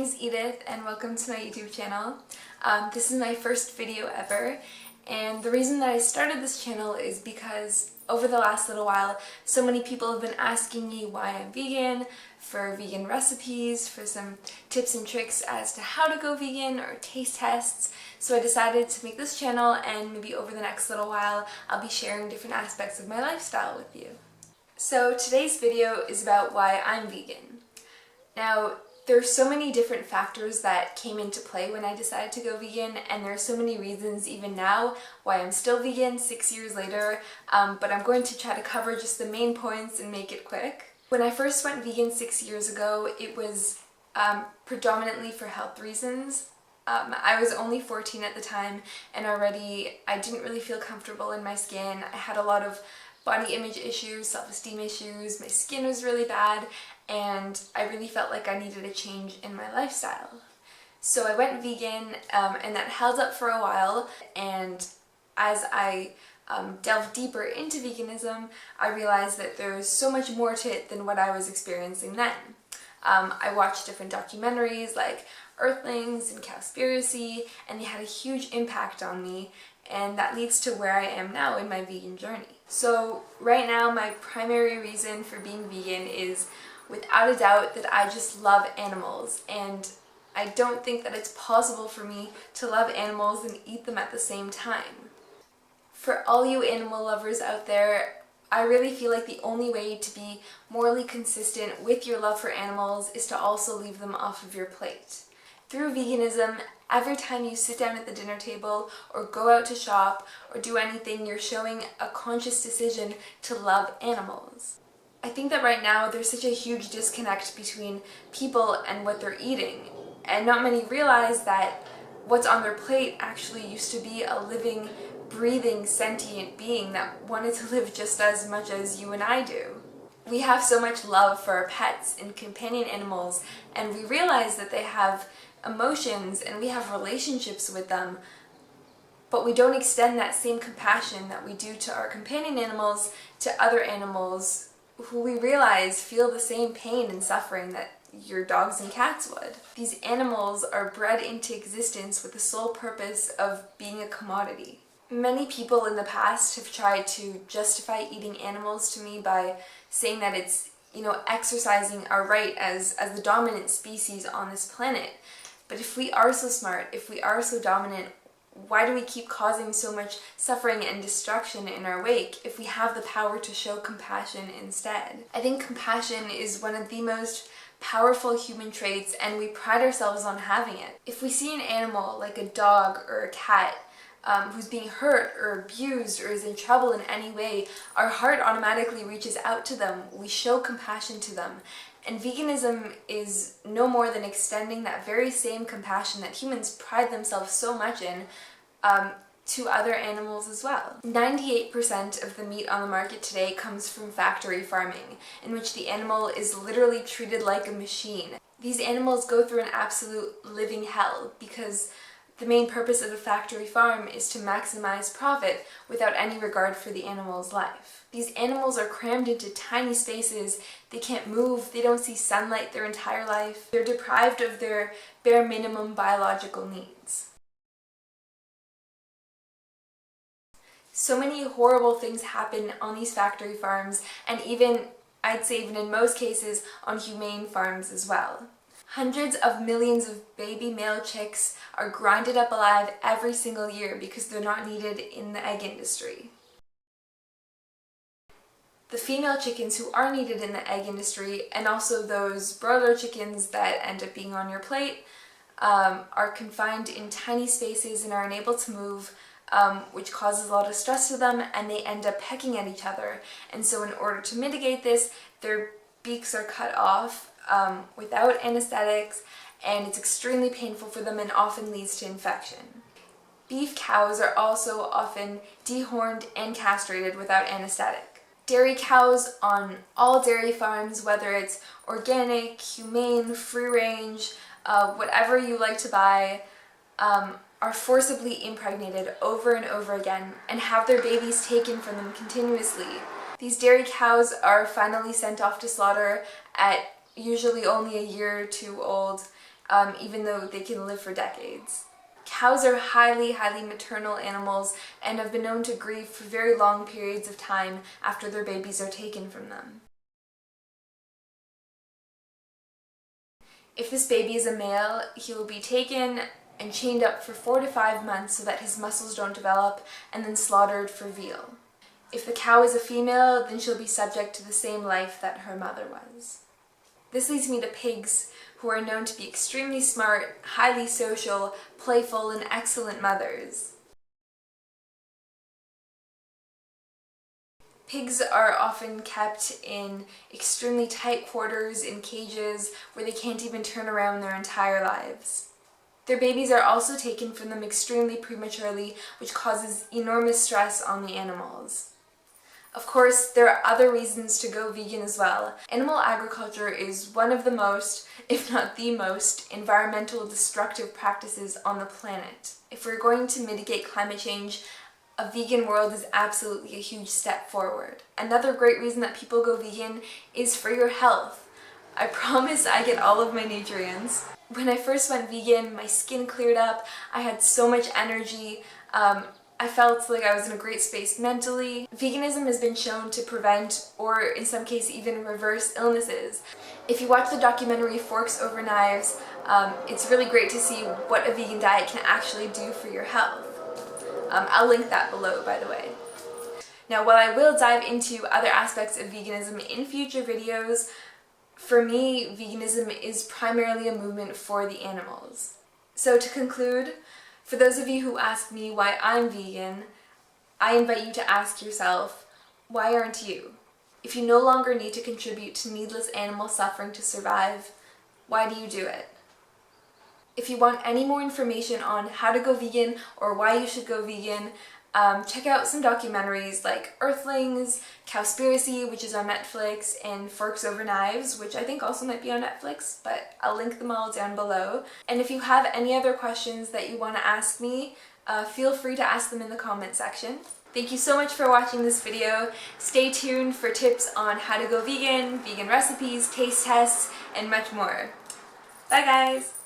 name's Edith and welcome to my YouTube channel. This is my first video ever, and the reason that I started this channel is because over the last little while so many people have been asking me why I'm vegan, for vegan recipes, for some tips and tricks as to how to go vegan or taste tests. So I decided to make this channel, and maybe over the next little while I'll be sharing different aspects of my lifestyle with you. So today's video is about why I'm vegan. Now, there's so many different factors that came into play when I decided to go vegan, and there are so many reasons even now why I'm still vegan 6 years later, but I'm going to try to cover just the main points and make it quick. When I first went vegan 6 years ago, it was predominantly for health reasons. I was only 14 at the time, and already I didn't really feel comfortable in my skin. I had a lot of body image issues, self-esteem issues, my skin was really bad, and I really felt like I needed a change in my lifestyle. So I went vegan, and that held up for a while, and as I delved deeper into veganism, I realized that there was so much more to it than what I was experiencing then. I watched different documentaries like Earthlings and Cowspiracy, and they had a huge impact on me, and that leads to where I am now in my vegan journey. So right now my primary reason for being vegan is without a doubt that I just love animals, and I don't think that it's possible for me to love animals and eat them at the same time. For all you animal lovers out there, I really feel like the only way to be morally consistent with your love for animals is to also leave them off of your plate. Through veganism, every time you sit down at the dinner table or go out to shop or do anything, you're showing a conscious decision to love animals. I think that right now there's such a huge disconnect between people and what they're eating, and not many realize that what's on their plate actually used to be a living, breathing, sentient being that wanted to live just as much as you and I do. We have so much love for our pets and companion animals, and we realize that they have emotions and we have relationships with them, but we don't extend that same compassion that we do to our companion animals to other animals who we realize feel the same pain and suffering that your dogs and cats would. These animals are bred into existence with the sole purpose of being a commodity. Many people in the past have tried to justify eating animals to me by saying that it's, exercising our right as the dominant species on this planet. But if we are so smart, if we are so dominant, why do we keep causing so much suffering and destruction in our wake if we have the power to show compassion instead? I think compassion is one of the most powerful human traits, and we pride ourselves on having it. If we see an animal like a dog or a cat who's being hurt or abused or is in trouble in any way, our heart automatically reaches out to them. We show compassion to them. And veganism is no more than extending that very same compassion that humans pride themselves so much in to other animals as well. 98% of the meat on the market today comes from factory farming, in which the animal is literally treated like a machine. These animals go through an absolute living hell because the main purpose of a factory farm is to maximize profit without any regard for the animal's life. These animals are crammed into tiny spaces, they can't move, they don't see sunlight their entire life, they're deprived of their bare minimum biological needs. So many horrible things happen on these factory farms, and I'd say even in most cases, on humane farms as well. Hundreds of millions of baby male chicks are grinded up alive every single year because they're not needed in the egg industry. The female chickens who are needed in the egg industry, and also those broiler chickens that end up being on your plate, are confined in tiny spaces and are unable to move, which causes a lot of stress to them, and they end up pecking at each other. And so in order to mitigate this, their beaks are cut off without anesthetics, and it's extremely painful for them and often leads to infection. Beef cows are also often dehorned and castrated without anesthetic. Dairy cows on all dairy farms, whether it's organic, humane, free range, whatever you like to buy, are forcibly impregnated over and over again and have their babies taken from them continuously. These dairy cows are finally sent off to slaughter at usually only a year or two old, even though they can live for decades. Cows are highly maternal animals and have been known to grieve for very long periods of time after their babies are taken from them. If this baby is a male, he will be taken and chained up for 4 to 5 months so that his muscles don't develop, and then slaughtered for veal. If the cow is a female, then she'll be subject to the same life that her mother was. This leads me to pigs, who are known to be extremely smart, highly social, playful, and excellent mothers. Pigs are often kept in extremely tight quarters in cages where they can't even turn around their entire lives. Their babies are also taken from them extremely prematurely, which causes enormous stress on the animals. Of course, there are other reasons to go vegan as well. Animal agriculture is one of the most, if not the most, environmental destructive practices on the planet. If we're going to mitigate climate change, a vegan world is absolutely a huge step forward. Another great reason that people go vegan is for your health. I promise I get all of my nutrients. When I first went vegan, my skin cleared up, I had so much energy, I felt like I was in a great space mentally. Veganism has been shown to prevent, or in some cases even reverse, illnesses. If you watch the documentary Forks Over Knives, it's really great to see what a vegan diet can actually do for your health. I'll link that below, by the way. Now, while I will dive into other aspects of veganism in future videos, for me, veganism is primarily a movement for the animals. So to conclude, for those of you who ask me why I'm vegan, I invite you to ask yourself, why aren't you? If you no longer need to contribute to needless animal suffering to survive, why do you do it? If you want any more information on how to go vegan or why you should go vegan, check out some documentaries like Earthlings, Cowspiracy, which is on Netflix, and Forks Over Knives, which I think also might be on Netflix, but I'll link them all down below. And if you have any other questions that you want to ask me, feel free to ask them in the comment section. Thank you so much for watching this video. Stay tuned for tips on how to go vegan, vegan recipes, taste tests, and much more. Bye guys!